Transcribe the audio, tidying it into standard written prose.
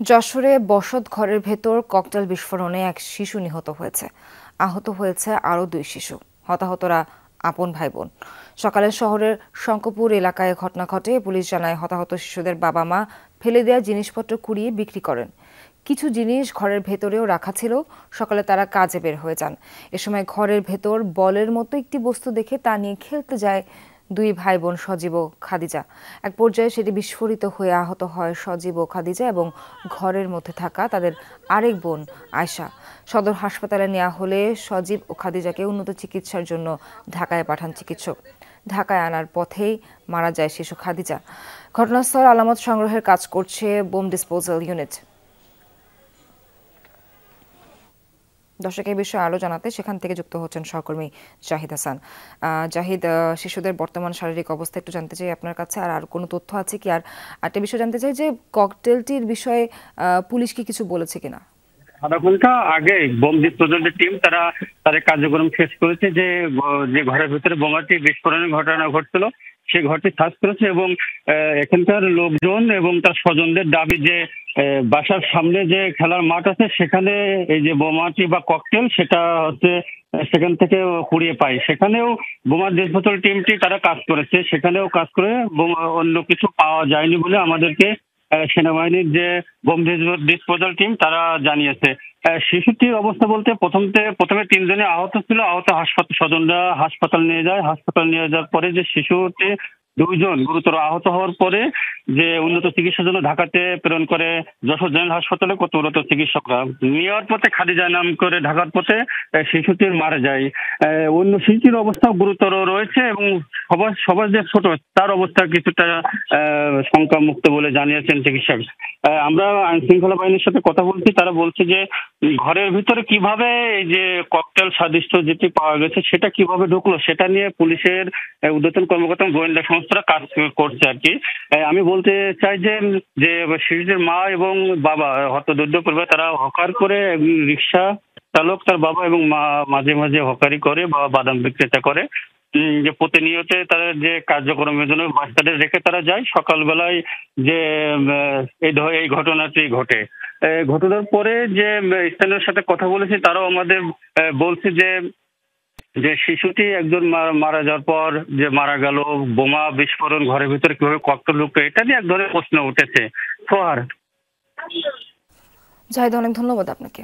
যশোরে বসত ঘরের ভেতর ককটেল বিস্ফোরণে এক শিশু নিহত হয়েছে। আহত হয়েছে আরও 2 শিশু। হতাহতরা আপন ভাই বোন। সকালে শহরের শঙ্করপুর এলাকায় ঘটনা ঘটে। পুলিশ জানায় হতাহত শিশুদের বাবা মা ফেলে দেওয়া জিনিসপত্র কুড়িয়ে বিক্রি করেন। কিছু জিনিস ঘরের ভেতরেও রাখা ছিল। সকালে তারা কাজে বের হয়ে যান। এ সময় ঘরের ভেতর বলের মতো একটি বস্তু দেখে তা নিয়ে খেলতে যায় 2 ভাই বোন সজীব ও খাদিজা। এক পর্যায়ে সেটি বিস্ফোরিত হয়ে আহত হয় সজীব ও খাদিজা এবং ঘরের মধ্যে থাকা তাদের আরেক বোন আয়শা। সদর হাসপাতালে নেওয়া হলে সজীব ও খাদিজাকে উন্নত চিকিৎসার জন্য ঢাকায় পাঠান চিকিৎসক। ঢাকায় আনার পথেই মারা যায় শিশু খাদিজা। ঘটনাস্থল আলামত সংগ্রহের কাজ করছে বোম ডিসপোজাল ইউনিট। দর্শক এই বিষয়ে আরো জানাতে সেখান থেকে যুক্ত হচ্ছেন সহকর্মী জাহিদ হাসান। জাহিদ, শিশুদের বর্তমান শারীরিক অবস্থা একটু জানতে চাই আপনার কাছে, আর কোনো তথ্য আছে কি? আর একটা বিষয় জানতে চাই যে ককটেলটির বিষয়ে পুলিশ কি কিছু বলেছে কিনা? আধা ঘন্টা আগে বোম ডিসপোজালের টিম তারা তাদের কার্যক্রম শেষ করেছে। যে যে ঘরের ভিতরে বোমাটি বিস্ফোরণের ঘটনা ঘটছিল সেই ঘরটি সার্চ করেছে এবং এখানকার লোকজন এবং তার স্বজনদের দাবি যে বাসার সামনে যে খেলার মাঠ আছে সেখানে এই যে বোমাটি বা ককটেল সেটা হচ্ছে সেখান থেকে কুড়িয়ে পায়। সেখানেও বোমা ডিসপোজাল টিমটি তারা কাজ করেছে, সেখানেও কাজ করে বোমা অন্য কিছু পাওয়া যায়নি বলে আমাদেরকে সেনাবাহিনীর যে বোম ডিসপোজাল টিম তারা জানিয়েছে। শিশুটির অবস্থা বলতে প্রথমে 3 জনে আহত ছিল। আহত স্বজনরা হাসপাতাল নিয়ে যায়। হাসপাতাল নিয়ে যাওয়ার পরে যে শিশুটি 2 জন গুরুতর আহত হওয়ার পরে যে উন্নত চিকিৎসার জন্য ঢাকাতে প্রেরণ করে যশোর জেনারেল হাসপাতালে কর্তব্যরত চিকিৎসকরা। নেওয়ার পথে খাদিজা নাম করে ঢাকার পথে শিশুটির মারা যায়। অন্য শিশুটির অবস্থা গুরুতর রয়েছে এবং সবার যে ছোট তার অবস্থা কিছুটা শঙ্কামুক্ত বলে জানিয়েছেন চিকিৎসক। আমরা আইন শৃঙ্খলা বাহিনীর সাথে কথা বলছি, তারা বলছে যে ঘরের ভিতরে কিভাবে এই যে ককটেল সাদৃশ্য যেটি পাওয়া গেছে সেটা কিভাবে ঢুকলো সেটা নিয়ে পুলিশের ঊর্ধ্বতন কর্মকর্তা গোয়েন্দা সংস্থারা কাজ করছে আর কি। আমি বলতে চাই যে যে শিশুদের মা এবং বাবা হতদরিদ্র পরিবার তারা হকার করে, রিক্সা চালক তার বাবা এবং মা মাঝে মাঝে হকারি করে বা বাদাম বিক্রেতা করে। যে প্রতিনিয়ত তাদের যে কার্যক্রমের জন্য বাচ্চাদের রেখে তারা যায়। সকালবেলায় যে এই ঘটনাটি ঘটে। ঘটনার পরে যে স্থানীয় সাথে কথা বলেছি তারাও আমাদের বলছে যে যে শিশুটি একজন মারা যাওয়ার পর যে মারা গেল, বোমা বিস্ফোরণ ঘরের ভিতরে কিভাবে ককটেল ঢুকলো এটা নিয়ে এক ধরনের প্রশ্ন উঠেছে। সোহার। জাহিদ, অনেক ধন্যবাদ আপনাকে।